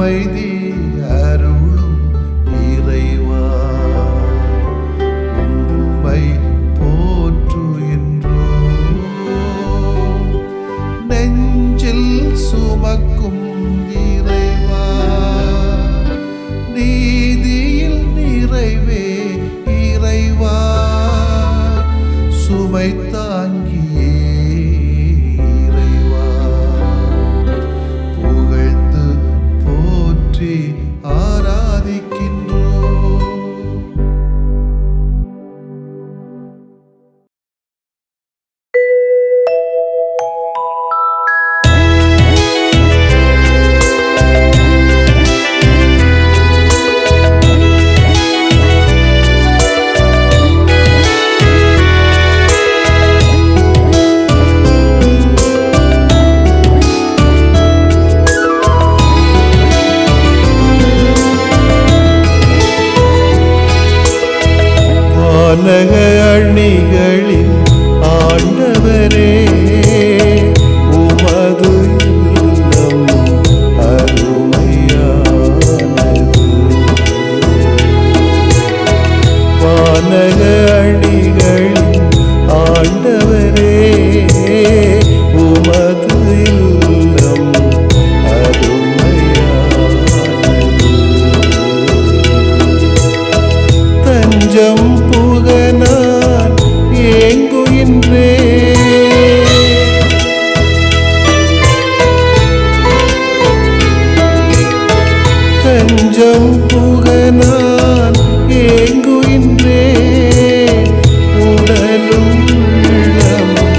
அமைதி அருளும் இறைவா, உம்மை போற்றுகின்றோம். நெஞ்சில் சுமக்கும் இறைவா, நீதியில் நிறைவே இறைவா, சுமை தாங்கியே இறைவா, புகழ்ந்து போற்றி ஆராதிக்கின்றோம். வானக அணிகளின் ஆண்டவரே, உமது இல்லம் அருமையானது. வானக அணிகளின் ஆண்டவரே, உமது இல்லம் அருமையானது. தஞ்சம் புகனான் ஏங்குகின்றே, தஞ்சம் புகனான் ஏங்குகின்றே, உடலும் உள்ளமும்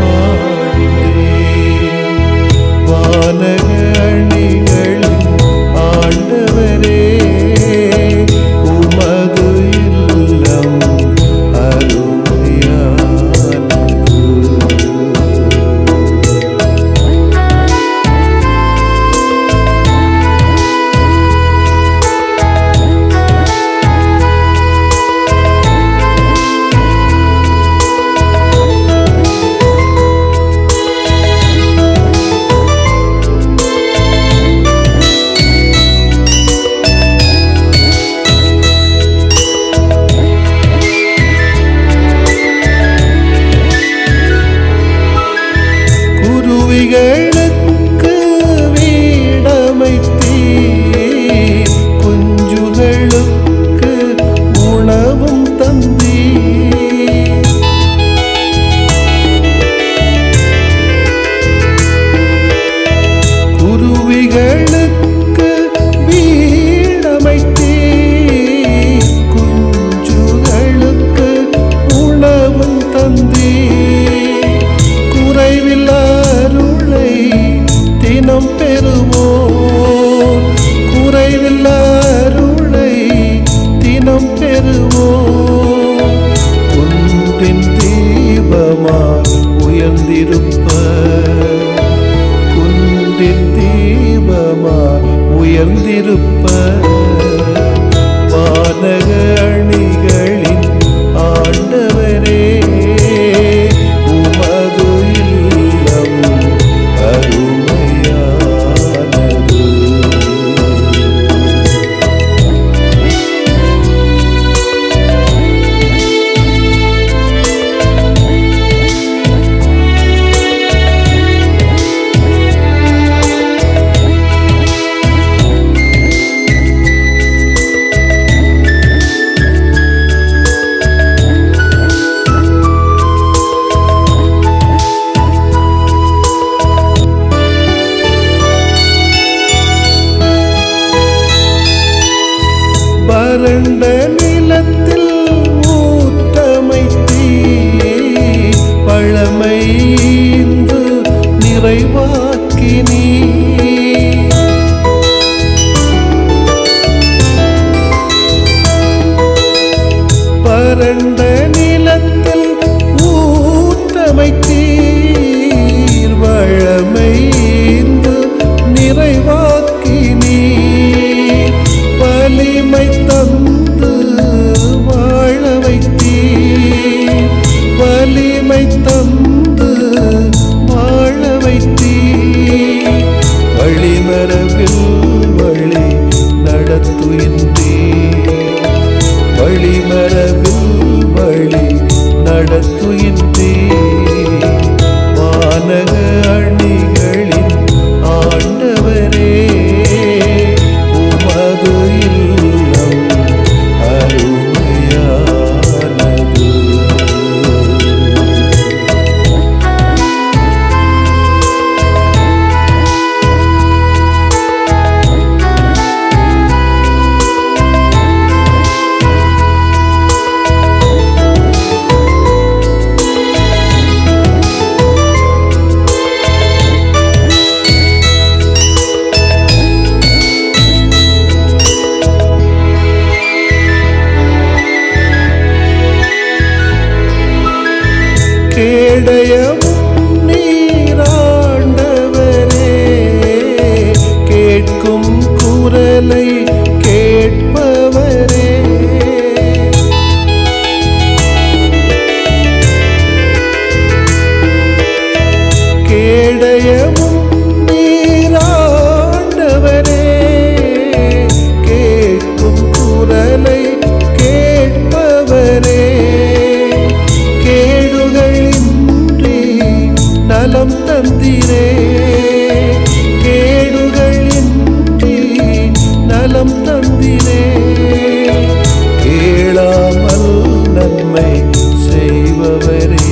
பாடுகிறேன். வானக அணிகளின் ஆண்டவரே, உமது இல்லம் அருமையானது. குருவிகளுக்கு வீடமைத்தீர், குஞ்சுகளுக்கு உணவும் தந்தீர். குருவிகளுக்கு வீடமைத்தீர், குஞ்சுகளுக்கு உணவும் தந்தீர். குறைவில்லா அருளை தினம் பெறுவோம், குறைவில்லா அருளை தினம் பெறுவோம். குன்றின் தீபமாய் உயர்ந்திருப்ப, குன்றின் தீபமாய் உயர்ந்திருப்ப, வானக அணிகளின் ஆண்டவரே, உமது இல்லம் அருமையானது. வறண்ட நிலத்தில் ஊற்றமைத்தீர், பழமைந்து நிறைவாக்கினீர். வறண்ட நிலத்தில் ஊற்றமைத்தீர், பழமைந்து நிறைவாக்கினீர். வலிமை தந்து வாழ வைத்தீர், வலிமை தந்து வாழ வைத்தீர். வழிமரபில் வழி நடத்துகின்றே, வழிமரபில் வழி நடத்துகின்றே. வானக அணிகளின் ஆண்டவரே, உமது இல்லம் அருமையானது. கேடயமும் நீராண்டவரே, கேட்கும் குரலை கேட்பவரே. கேடயமும் நீராண்டவரே, கேட்கும் குரலை கேட்பவரே. நலம் தந்திரே, கேடுகளின்றி நலம் தந்திரே. கேளாமல் நன்மை செய்பவரே,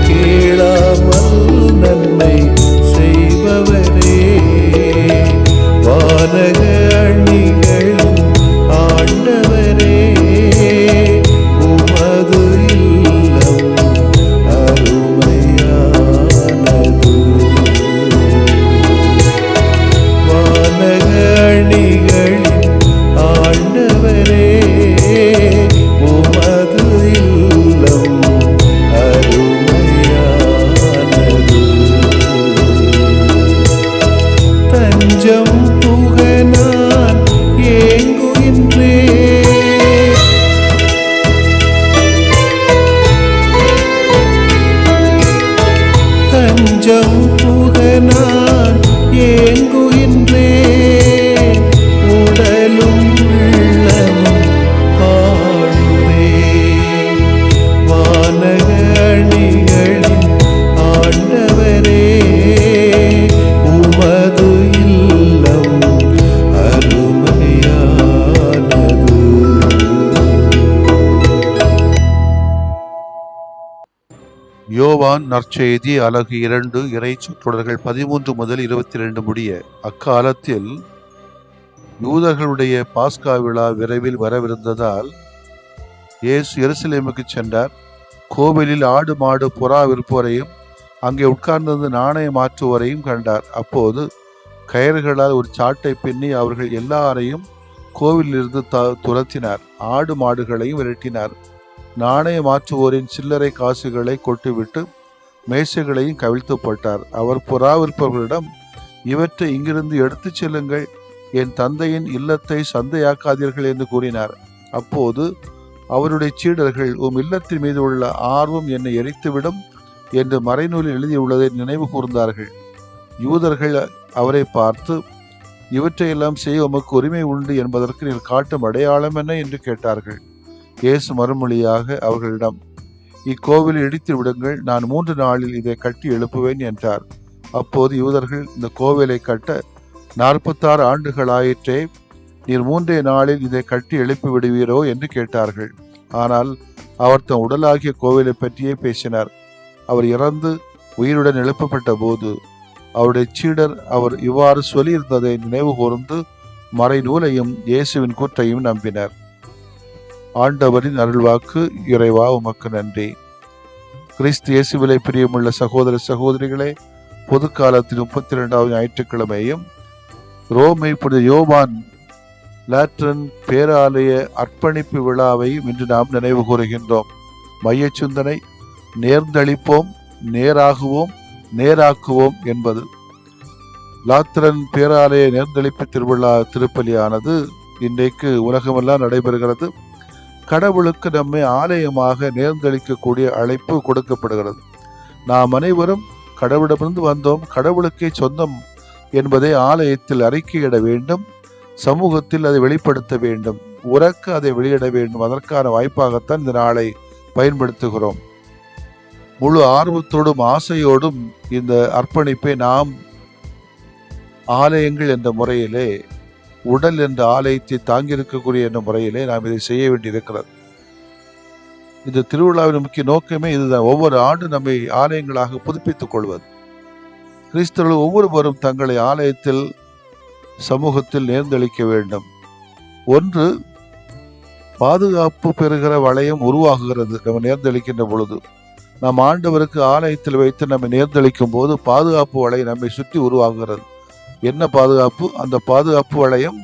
கேளாமல் நன்மை செய்பவரே. வானக அணிகளின் ஆண்டவரே, உமது இல்லம் அருமையானது. வானக அணிகளின் ஆண்டவரே, உமது இல்லம் அருமையானது. தஞ்சம் புக நான் ஏங்குகின்றேன், தஞ்சம் புக நான் ஏங்குகின்றேன். உடலும் உள்ளமும் பாடுவேன். வானக அணிகளின் ஆண்டவரே, உமது இல்லம் அருமையானது. யோவான் நற்செய்தி அலகு 2 இறை சொற்றொடர்கள் 13 முதல் 22 முடிய. அக்காலத்தில் யூதர்களுடைய பாஸ்கா விழா விரைவில் வரவிருந்ததால் இயேசு எருசலேமுக்கு சென்றார். கோவிலில் ஆடு மாடு புறா விற்போரையும் அங்கே உட்கார்ந்திருந்து நாணயம் மாற்றுவோரையும் கண்டார். அப்போது கயிறுகளால் ஒரு சாட்டை பின்னி அவர்கள் எல்லாரையும் கோவிலிலிருந்து துரத்தினார். ஆடு மாடுகளையும் விரட்டினார். நாணய மாற்றுவோரின் சில்லறை காசுகளை கொட்டுவிட்டு மேசைகளையும் கவிழ்த்து போட்டார். அவர் புறா விற்பவர்களிடம், இவற்றை இங்கிருந்து எடுத்துச் செல்லுங்கள், என் தந்தையின் இல்லத்தை சந்தையாக்காதீர்கள் என்று கூறினார். அப்போது அவருடைய சீடர்கள், உம் இல்லத்தின் மீது உள்ள ஆர்வம் என்னை எரித்துவிடும் என்று மறைநூலில் எழுதியுள்ளதை நினைவு கூர்ந்தார்கள். யூதர்கள் அவரை பார்த்து, இவற்றையெல்லாம் செய்ய உமக்கு உரிமை உண்டு என்பதற்கு நீர் காட்டும் அடையாளம் என்ன என்று கேட்டார்கள். இயேசு மறுமொழியாக அவர்களிடம், இக்கோவிலை இடித்து விடுங்கள், நான் 3 நாளில் இதை கட்டி எழுப்புவேன் என்றார். அப்போது யூதர்கள், இந்த கோவிலை கட்ட 46 ஆண்டுகள் ஆயிற்றே, நீர் 3 நாளில் இதை கட்டி எழுப்பி விடுவீரோ என்று கேட்டார்கள். ஆனால் அவர் தம் உடலாகிய கோவிலை பற்றியே பேசினார். அவர் இறந்து உயிருடன் எழுப்பப்பட்ட போது அவருடைய சீடர் அவர் இவ்வாறு சொல்லியிருந்ததை நினைவு கூர்ந்து மறைநூலையும் இயேசுவின் கூற்றையும் நம்பினர். ஆண்டவரின் அருள்வாக்கு. இறைவா உமக்கு நன்றி. கிறிஸ்து இயேசுவிலே பிரியமுள்ள சகோதர சகோதரிகளே, பொது காலத்தின் 32வது ஞாயிற்றுக்கிழமையும் ரோமை புனித யோவான் லாட்ரன் பேராலய அர்ப்பணிப்பு விழாவையும் இன்று நாம் நினைவு கூறுகின்றோம். மைய சிந்தனை, நேர்ந்தளிப்போம், நேராகுவோம், நேராக்குவோம் என்பது. லாத்திரன் பேராலய நேர்ந்தளிப்பு திருவிழா திருப்பலியானது இன்றைக்கு உலகமெல்லாம் நடைபெறுகிறது. கடவுளுக்கு நம்மை ஆலயமாக நேர்ந்தளிக்கக்கூடிய அழைப்பு கொடுக்கப்படுகிறது. நாம் அனைவரும் கடவுளிடமிருந்து வந்தோம், கடவுளுக்கே சொந்தம் என்பதை ஆலயத்தில் அறிக்கையிட வேண்டும், சமூகத்தில் அதை வெளிப்படுத்த வேண்டும், உறக்க அதை வெளியிட வேண்டும். அதற்கான வாய்ப்பாகத்தான் இந்த நாளை பயன்படுத்துகிறோம். முழு ஆர்வத்தோடும் ஆசையோடும் இந்த அர்ப்பணிப்பை நாம் ஆலயங்கள் என்ற முறையிலே, உடல் என்ற ஆலயத்தை தாங்கியிருக்கக்கூடிய என்ற முறையிலே நாம் இதை செய்ய வேண்டியிருக்கிறது. இந்த திருவிழாவின் முக்கிய நோக்கமே இதுதான். ஒவ்வொரு ஆண்டு நம்மை ஆலயங்களாக புதுப்பித்துக் கொள்வது. கிறிஸ்தவர்கள் ஒவ்வொருவரும் தங்களை ஆலயத்தில், சமூகத்தில் நேர்ந்தளிக்க வேண்டும். ஒன்று, பாதுகாப்பு பெறுகிற வளையம் உருவாகுகிறது. நம்ம நேர்ந்தளிக்கின்ற பொழுது நாம் ஆண்டவருக்கு ஆலயத்தில் வைத்து நம்ம நேர்ந்தளிக்கும் போது பாதுகாப்பு வளையம் நம்மை சுற்றி உருவாகுகிறது. என்ன பாதுகாப்பு? அந்த பாதுகாப்பு வளையம்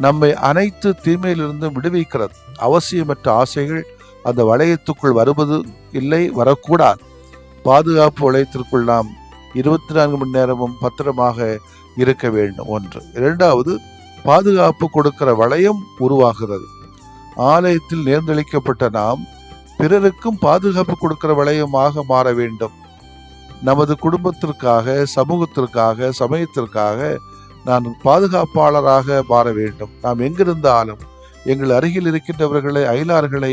நம்மை அனைத்து தீமையிலிருந்து விடுவிக்கிறது. அவசியமற்ற ஆசைகள் அந்த வளையத்துக்குள் வருவது இல்லை, வரக்கூடாது. பாதுகாப்பு வளையத்திற்குள் நாம் 24 மணி நேரமும் பத்திரமாக இருக்க வேண்டும். ஒன்று. இரண்டாவது, பாதுகாப்பு கொடுக்கிற வளையம் உருவாகிறது. ஆலயத்தில் நேர்ந்தளிக்கப்பட்ட நாம் பிறருக்கும் பாதுகாப்பு கொடுக்கிற வளையமாக மாற வேண்டும். நமது குடும்பத்திற்காக, சமூகத்திற்காக, சமயத்திற்காக நான் பாதுகாப்பாளராக மாற வேண்டும். நாம் எங்கிருந்தாலும் எங்கள் அருகில் இருக்கின்றவர்களை, அயலார்களை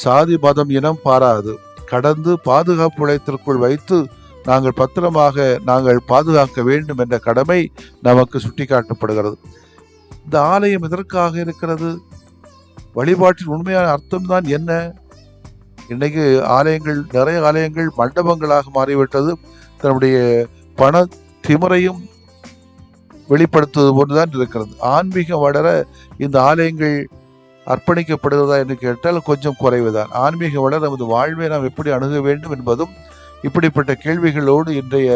சாதி, மதம், இனம் பாராது கடந்து பாதுகாப்பு வளையத்திற்குள் வைத்து நாங்கள் பத்திரமாக நாங்கள் பாதுகாக்க வேண்டும் என்ற கடமை நமக்கு சுட்டிக்காட்டப்படுகிறது. இந்த ஆலயம் எதற்காக இருக்கிறது? வழிபாட்டின் உண்மையான அர்த்தம்தான் என்ன? இன்னைக்கு ஆலயங்கள், நிறைய ஆலயங்கள் மண்டபங்களாக மாறிவிட்டது. தன்னுடைய பண திமிரையும் வெளிப்படுத்துவது போன்றுதான் இருக்கிறது. ஆன்மீகம் வளர இந்த ஆலயங்கள் அர்ப்பணிக்கப்படுகிறதா என்று கேட்டால் கொஞ்சம் குறைவுதான். ஆன்மீகம் வளர நமது வாழ்வை நாம் எப்படி அணுக வேண்டும் என்பதும் இப்படிப்பட்ட கேள்விகளோடு இன்றைய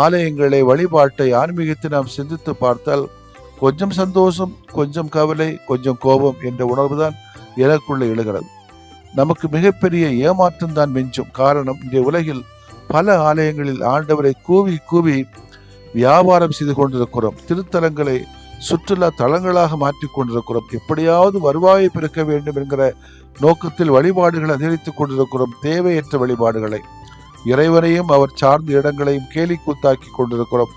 ஆலயங்களை, வழிபாட்டை, ஆன்மீகத்தை நாம் சிந்தித்து பார்த்தால் கொஞ்சம் சந்தோஷம், கொஞ்சம் கவலை, கொஞ்சம் கோபம் என்ற உணர்வு தான் எனக்குள்ளே எழுகிறது. நமக்கு மிகப்பெரிய ஏமாற்றம் தான் மிஞ்சும். காரணம், இன்றைய உலகில் பல ஆலயங்களில் ஆண்டவரை கூவி கூவி வியாபாரம் செய்து கொண்டிருக்கிறோம். திருத்தலங்களை சுற்றுலா தலங்களாக மாற்றிக் கொண்டிருக்கிறோம். எப்படியாவது வருவாயை பெருக்க வேண்டும் என்கிற நோக்கத்தில் வழிபாடுகளை அதிகரித்துக் கொண்டிருக்கிறோம். தேவையற்ற வழிபாடுகளை, இறைவனையும் அவர் சார்ந்த இடங்களையும் கேலி கூத்தாக்கி கொண்டிருக்கிறோம்.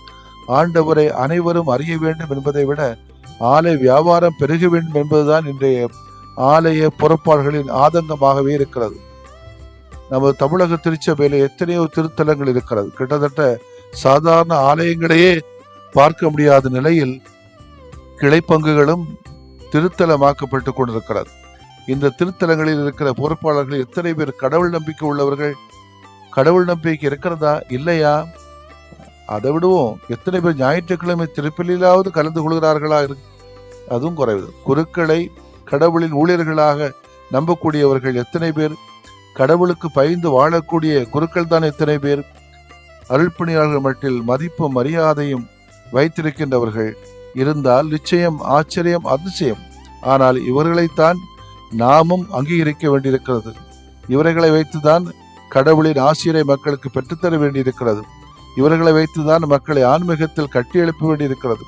ஆண்டவரை அனைவரும் அறிய வேண்டும் என்பதை விட ஆலய வியாபாரம் பெருக வேண்டும் என்பதுதான் இன்றைய ஆலய பொறுப்பாளர்களின் ஆதங்கமாகவே இருக்கிறது. நமது தமிழக திருச்சபையில எத்தனையோ திருத்தலங்கள் இருக்கிறது. கிட்டத்தட்ட சாதாரண ஆலயங்களையே பார்க்க முடியாத நிலையில் கிளைப்பங்குகளும் திருத்தலமாக்கப்பட்டு கொண்டிருக்கிறது. இந்த திருத்தலங்களில் இருக்கிற பொறுப்பாளர்கள் எத்தனை பேர் கடவுள் நம்பிக்கை உள்ளவர்கள்? கடவுள் நம்பிக்கை இருக்கிறதா இல்லையா? அதை விடுவோம். எத்தனை பேர் ஞாயிற்றுக்கிழமை திருப்பலியிலாவது கலந்து கொள்கிறார்களா? அதுவும் குறைவு. குருக்களை கடவுளின் ஊழியர்களாக நம்பக்கூடியவர்கள் எத்தனை பேர்? கடவுளுக்கு பயந்து வாழக்கூடிய குருக்கள் தான் எத்தனை பேர்? அருள்பணியாளர்கள் மட்டில் மதிப்பும் மரியாதையும் வைத்திருக்கின்றவர்கள் இருந்தால் நிச்சயம் ஆச்சரியம், அதிசயம். ஆனால் இவர்களைத்தான் நாமும் அங்கீகரிக்க வேண்டியிருக்கிறது. இவர்களை வைத்துதான் கடவுளின் ஆசிரியரை மக்களுக்கு பெற்றுத்தர வேண்டியிருக்கிறது. இவர்களை வைத்துதான் மக்களை ஆன்மீகத்தில் கட்டியெழுப்ப வேண்டியிருக்கிறது.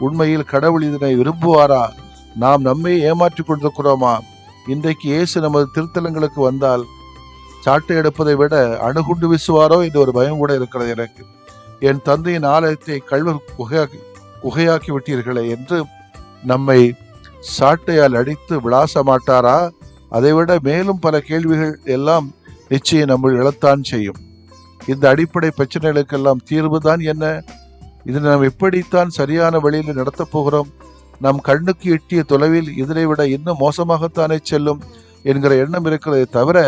உண்மையில் கடவுள் இதனை விரும்புவாரா? நாம் நம்மை ஏமாற்றிக் கொண்டிருக்கிறோமா? இன்றைக்கு இயேசு நமது திருத்தலங்களுக்கு வந்தால் சாட்டை எடுப்பதை விட அணுகுண்டு வீசுவாரோ என்ற ஒரு பயம் கூட இருக்கிறது எனக்கு. என் தந்தையின் ஆலயத்தை கள்வர் குகையாக்கி விட்டீர்களே என்று நம்மை சாட்டையால் அடித்து விளாச மாட்டாரா? அதைவிட மேலும் பல கேள்விகள் எல்லாம் நிச்சயம் நம்ம எழத்தான் செய்யும். இந்த அடிப்படை பிரச்சனைகளுக்கெல்லாம் தீர்வுதான் என்ன? இதனை நாம் எப்படித்தான் சரியான வழியில் நடத்தப் போகிறோம்? நம் கண்ணுக்கு எட்டிய தொலைவில் இதனை விட இன்னும் மோசமாகத்தானே செல்லும் என்கிற எண்ணம் இருக்கிறதை தவிர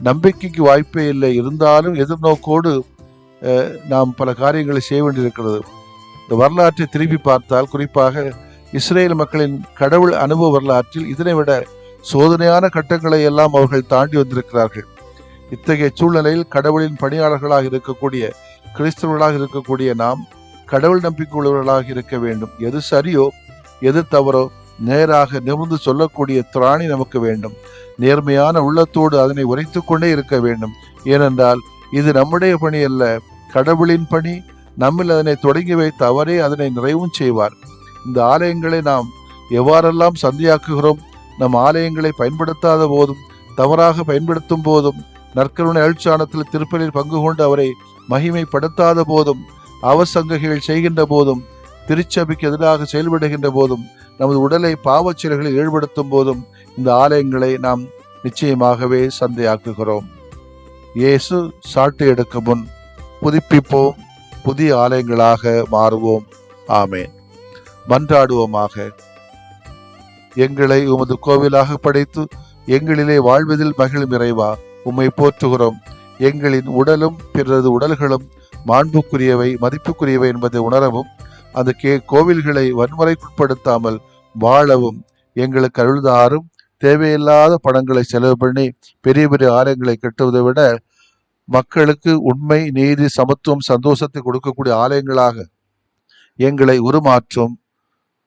நம்பிக்கைக்கு வாய்ப்பே இல்லை. இருந்தாலும் எதிர்நோக்கோடு நாம் பல காரியங்களை செய்ய வேண்டியிருக்கிறது. இந்த வரலாற்றை திரும்பி பார்த்தால், குறிப்பாக இஸ்ரேல் மக்களின் கடவுள் அனுபவ வரலாற்றில் இதனை விட சோதனையான கட்டங்களை எல்லாம் அவர்கள் தாண்டி வந்திருக்கிறார்கள். இத்தகைய சூழ்நிலையில் கடவுளின் பணியாளர்களாக இருக்கக்கூடிய, கிறிஸ்தவர்களாக இருக்கக்கூடிய நாம் கடவுள் நம்பிக்கை உள்ளவர்களாக இருக்க வேண்டும். எது சரியோ எது தவறோ நேராக நிமிர்ந்து சொல்லக்கூடிய திராணி நமக்கு வேண்டும். நேர்மையான உள்ளத்தோடு அதனை உரைத்து கொண்டே இருக்க வேண்டும். ஏனென்றால் இது நம்முடைய பணி அல்ல, கடவுளின் பணி. நம்மில் அதனை தொடங்கி வைத்து அவரே அதனை நிறைவும் செய்வார். இந்த ஆலயங்களை நாம் எவ்வாறெல்லாம் சந்தியாக்குகிறோம்? நம் ஆலயங்களை பயன்படுத்தாத போதும், தவறாக பயன்படுத்தும் போதும், நற்கருணை அழுச்சானத்தில் திருப்பலில் பங்கு கொண்டு அவரை மகிமைப்படுத்தாத போதும், அவசங்கைகள் செய்கின்ற போதும், திருச்சபைக்கு எதிராக செயல்படுகின்ற போதும், நமது உடலை பாவச் செயல்களில் ஈடுபடுத்தும் போதும் இந்த ஆலயங்களை நாம் நிச்சயமாகவே சந்தையாக்குகிறோம். இயேசு சாட்டு எடுக்கும் முன் புதுப்பிப்போம், புதிய ஆலயங்களாக மாறுவோம். ஆமேன். மன்றாடுவோமாக. எங்களை உமது கோவிலாக படைத்து எங்களிலே வாழ்வதில் மகிழும் இறைவா, உம்மை போற்றுகிறோம். எங்களின் உடலும் பிறரது உடல்களும் மாண்புக்குரியவை, மதிப்புக்குரியவை என்பதை உணரவும், அந்த கோவில்களை வன்முறைக்குட்படுத்தாமல் வாழவும் எங்களுக்கு அருள்தாரும். தேவையில்லாத பணங்களை செலவு பண்ணி பெரிய பெரிய ஆலயங்களை கட்டுவதை விட மக்களுக்கு உண்மை, நீதி, சமத்துவம், சந்தோஷத்தை கொடுக்கக்கூடிய ஆலயங்களாக எங்களை உருமாற்றும்.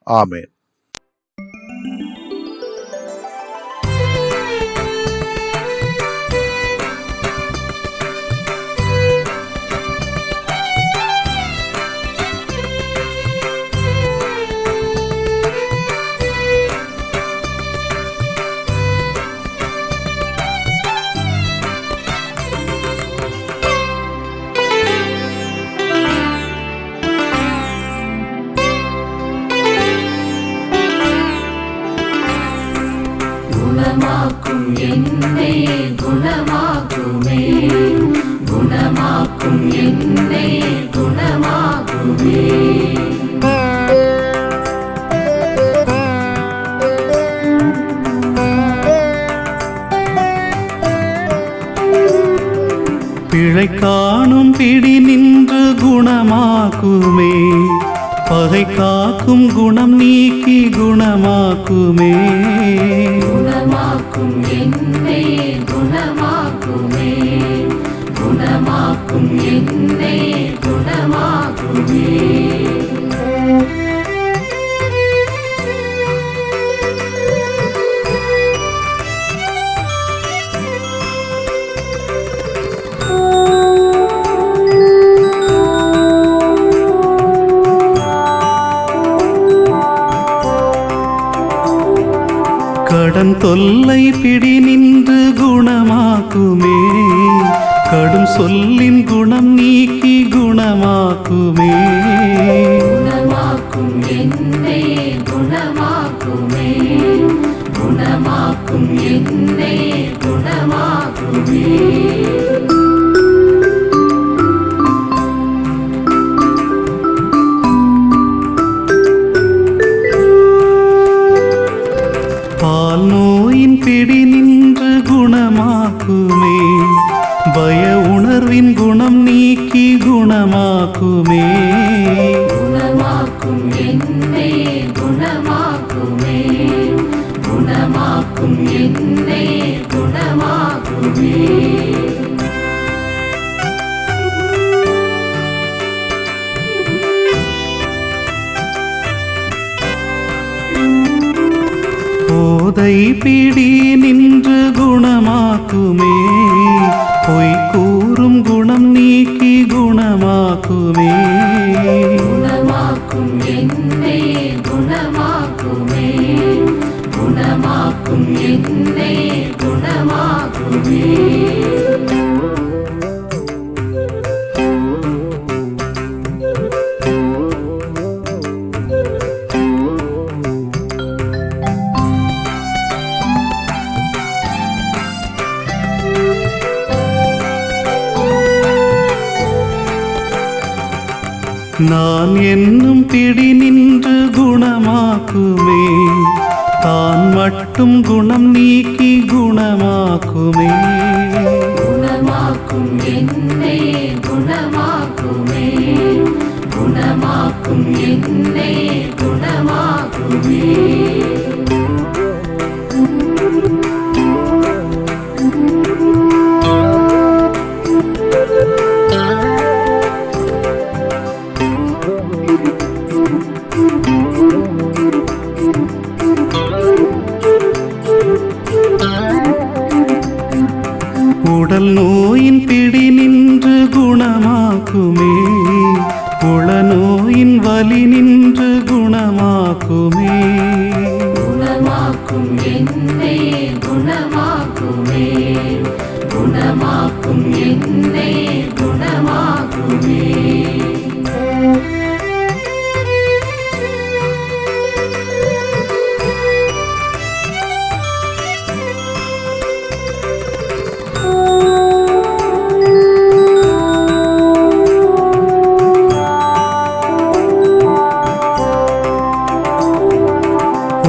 ஆமேன். குணமாக்கும் என்னை குணமாக்குமே, குணமாக்கும் என்னை குணமாக்குமே. பிழை காணும் பிடி நின்று குணமாக்குமே, பகை காக்கும் குணம் நீக்கி குணமாக்குமே. குணமாக்கும் என்னை குணமாக்குமே, குணமாக்கும் என்னை குணமாக்குமே. கடன் தொல்லை பிடி நின்று குணமாக்குமே, கடும் சொல்லின் குணம் நீக்கி குணமாக்குமே. குணமாக்கும் என்னை குணமாக்குமே, குணமாக்கும் என்னை குணமாக்குமே. பால் நோயின் பிடி நின்று குணமாக்குமே, பய உணர்வின் குணம் நீக்கி குணமாக்குமே. குணமாக்கும் என்னை குணமாக்குமே, குணமாக்கும் என்னை குணமாக்குமே. போதை பிடி நின்று குணமாக்குமே, பொய் கூறும் குணம் நீக்கி குணமாக்குமே. குணமாக்கும் என்னை குணமாக்குமே, குணமாக்கும் என்னை குணமாக்குமே. நான் என்னும் பிடி நின்று குணமாக்குமே, தான் மட்டும் குணம் நீக்கி குணமாக்குமே. குணமாக்கும் என்னை குணமாக்குமே, குணமாக்கும் என்னை குணமாக்குமே. உடல் நோயின் பிடி நின்று குணமாக்குமே, உள நோயின் வலி நின்று குணமாக்குமே. குணமாக்கும் என்னை குணமாக்குமே, குணமாக்கும் என்னை குணமாக்குமே.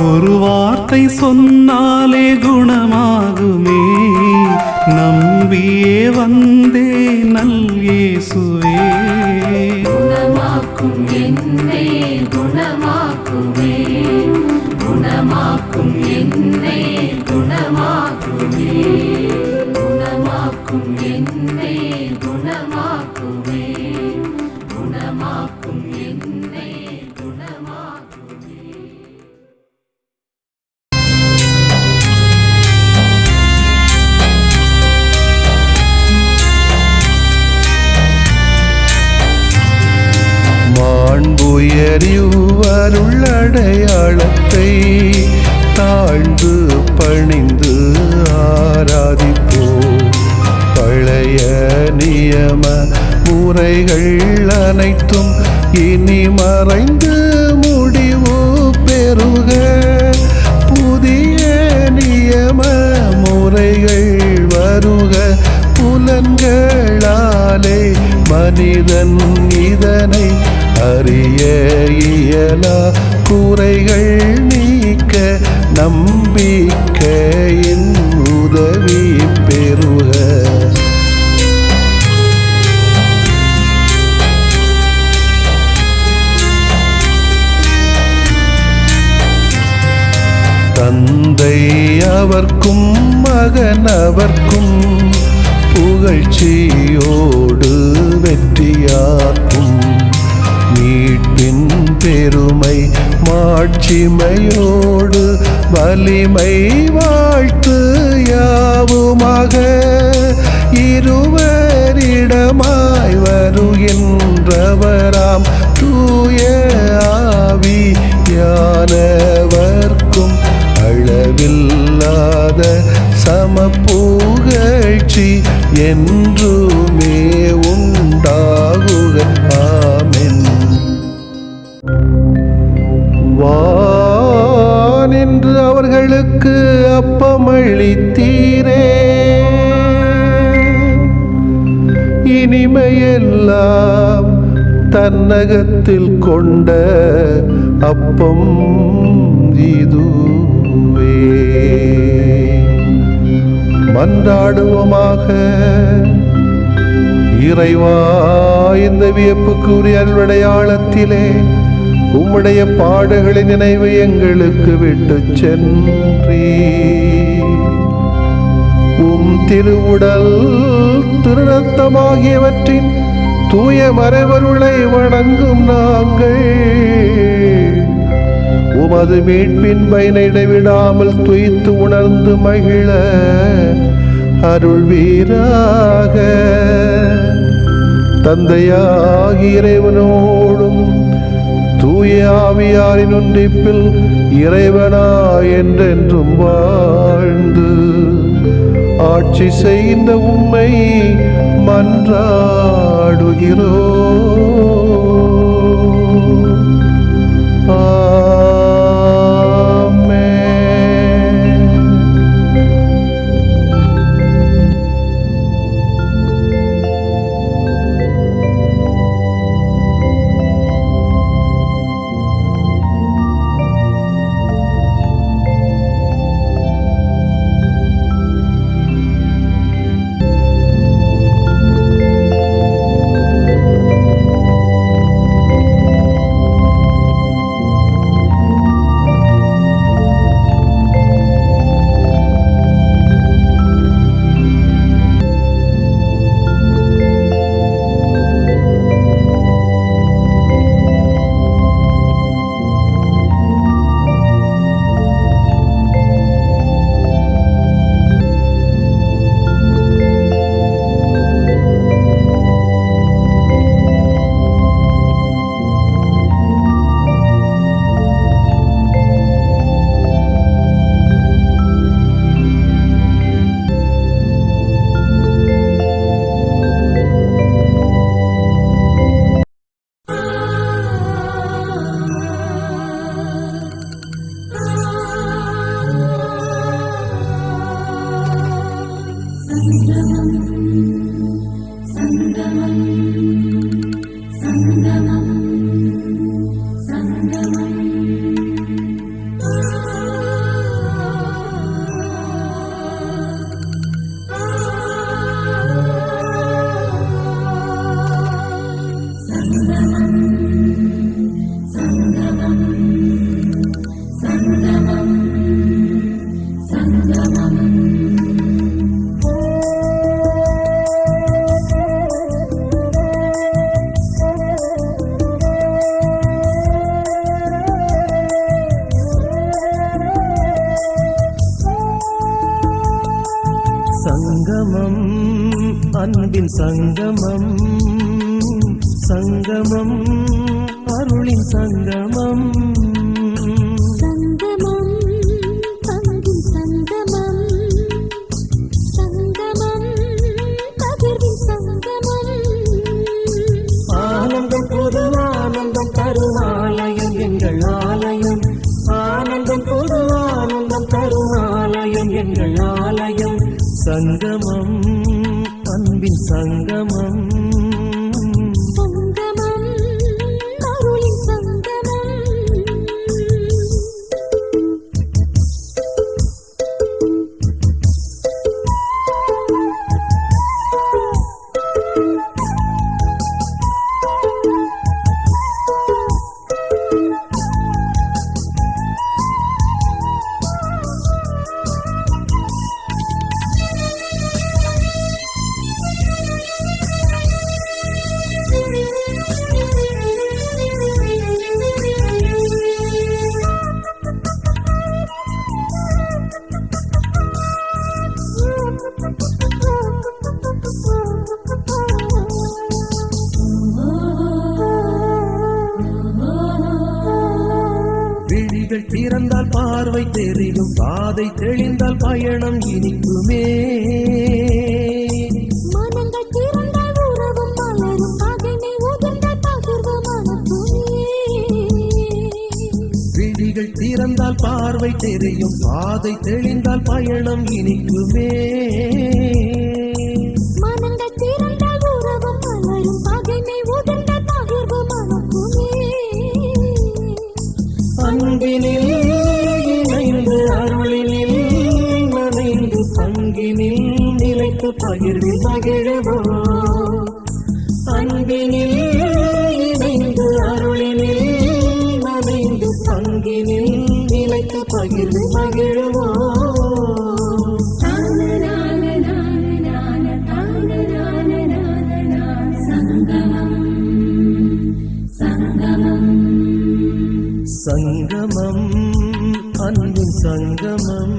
ஒரு வார்த்தை சொன்னாலே குணமாகுமே, நம்பியே வந்தே நல் இயேசுவே. குணமாக்கும் என்னை குணமாக்குமே, குணமாக்கும் என்னை குணமாக்குமே, குணமாக்கும் என்னை குணமாக்குமே, குணமாக்கும் என்னை குணமாக்குமே. மாண்புயரிவருள்ளடையாளத்தை தாழ்ந்து பணிந்து ஆராதிப்போம். பழைய நியம முறைகள் அனைத்தும் இனி மறைந்து முடிவு பெறுக. புதிய நியம முறைகள் வருக. புலன்களாலே மனிதன் இதனை அறிய இயலா. குறைகள் நீக்க நம்பிக்கையின் உதவி பெறுக. தந்தை அவர்க்கும் மகன் அவர்க்கும் புகழ்ச்சியோடு வெற்றியாக்கும். மீட்பின் பெருமை மாட்சிமையோடு வலிமை வாழ்த்து யாவுமாக. இருவரிடமாய் வருகின்றவராம் தூய ஆவியானவர்க்கும் அளவில்லாத சமப்புகழ்ச்சி என்றுமே உண்டாகுக. ஆமென். வானின்று அவர்களுக்கு அப்பமளித்தீரே, இனிமையெல்லாம் தன்னகத்தில் கொண்ட அப்பம் இதுவே. மன்றாடுவோமாக. இறைவா, இந்த வியப்புக்குரிய அருளடையாளத்திலே உம்முடைய பாடுகளின் நினைவு எங்களுக்கு விட்டு சென்றீ. உம் திருவுடல் திருரத்தமாகியவற்றின் தூய மறைபொருளை வணங்கும் நாங்கள் உமது மீட்பின் பயனை இடைவிடாமல் துய்த்து உணர்ந்து மகிழ அருள்வீராக. தந்தையாகிய இறைவனோடும் தூய ஆவியாரின் ஒன்றிப்பில் இறைவனா என்றென்றும் வாழ்ந்து ஆட்சி செய்கின்ற உம்மை மன்றாடுகிறோம். ஆமென். சங்கமம் சங்கமம் சங்கமம் சங்கமம் அன்பின் சங்கமம் சங்கமம் அருளின் சங்கமம் சங்கமம் பங்கின் சங்கமம் சங்கமம் பகிர்வின் சங்கமம் ஆனந்தம் பொது ஆனந்தம் தரும் ஆலயம் எங்கள் ஆலயம் ஆனந்தம் பொது ஆனந்தம் தரும் ஆலயம் எங்கள் ஆலயம் சங்கமம் அன்பின் சங்கமம் சங்கமம் அருளின் சங்கமம் விழிகள் திறந்தால் பார்வை தெரியும் பாதை தெளிந்தால் பயணம் இனிக்குமே மனங்கள் திறந்தால் உறவும் மலரும் பகைமை உதிர்ந்தால் பகிர்வு மனத்துமே விழிகள் திறந்தால் பார்வை தெரியும் பாதை தெளிந்தால் பயணம் இனிக்குமே மனங்கள் திறந்தால் உறவும் மலரும் பகைமை உதிர்ந்தால் பகிர்வு மனத்துமே அன்பினில் இணைந்து அருளினில் நனைந்து பங்கினில் நிலைத்து பகிர்வில் மகிழ்வோம் அன்பினில் இணைந்து அருளினில் நனைந்து பங்கினில் நிலைத்து பகிர்வில் மகிழ்வோம் சங்கமம் சங்கமம் சங்கமம் அன்பின் சங்கமம்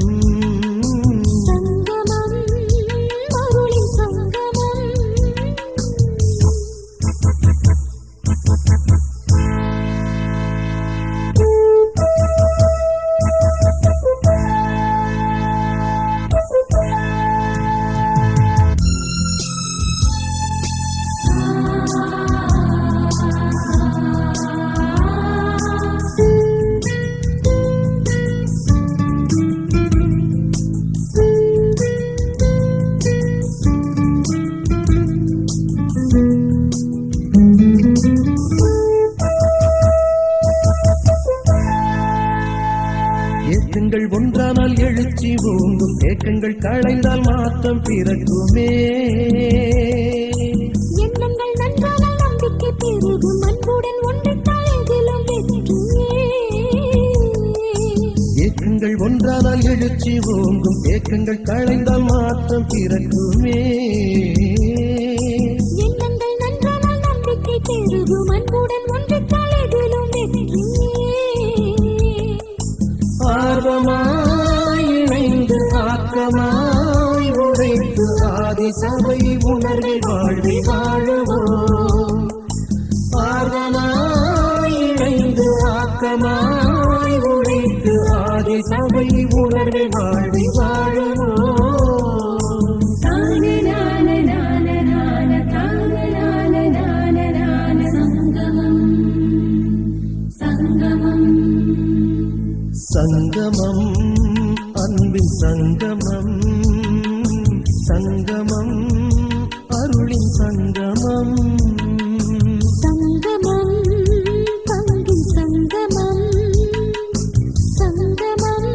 சங்கமம் அருளின் சங்கமம் ஏக்கங்கள் ஒன்றானால் எழுச்சி ஓங்கும் ஏக்கங்கள் களைந்தால் மாற்றம் பிறக்குமே எண்ணங்கள் நன்றானால் நம்பிக்கை பெருகும் அன்புடன் ஒன்றிட்டால் எதிலும் வெற்றியே ஏக்கங்கள் ஒன்றானால் எழுச்சி ஓங்கும் ஏக்கங்கள் களைந்தால் மாற்றம் பிறக்குமே எண்ணங்கள் நன்றானால் நம்பிக்கை பெருகும் அன்புடன் ஒன்றிட்டால் எதிலும் வெற்றியே ஆர்வமாய் இணைந்து ஆக்கமாய் உழைத்து ஆதி சபை உணர்வில் வாழ்வை வாழுவோம் ஆர்வமாய் இணைந்து ஆக்கமாய் உழைத்து ஆதி சபை உணர்வில் வாழ்வை வாழுவோம் சங்கமம் சங்கமம் சங்கமம் அன்பின் சங்கமம் சங்கமம் அருளின் சங்கமம் சங்கமம் பங்கின் சங்கமம் சங்கமம்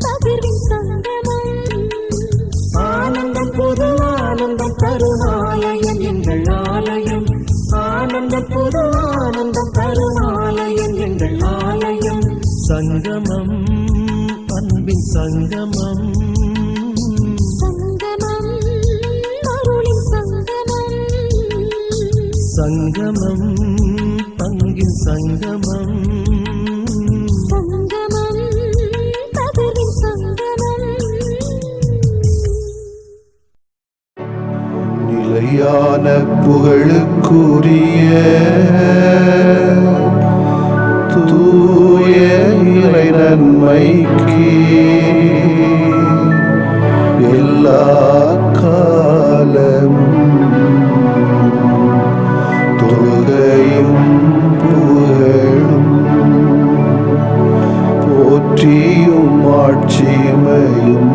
பகிர்வின் சங்கமம் ஆனந்தம் பொது ஆனந்தம் தரும் ஆலயம் எங்கள் ஆலயம் ஆனந்தம் பொது ஆனந்தம் தரும் ஆலயம் எங்கள் சங்கமம் அன்பின் சங்கமம் சங்கமம் அருளின் சங்கமம் சங்கமம் பங்கின் சங்கமம் சங்கமம் பகிர்வின் சங்கமம் நிலையான புகழுக்குரிய தூய இறை நன்மைக்கு எல்லா காலமும் தொழுகையும் புகழும் போற்றியும் ஆட்சிமையும்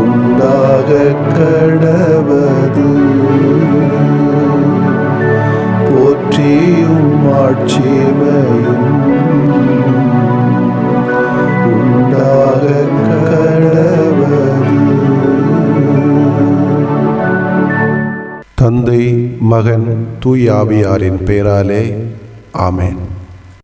உண்டாக கடவது போற்றியும் ஆட்சிமையும் உண்டாக கடவது. தந்தை மகன் தூய ஆவியாரின் பெயராலே ஆமென்.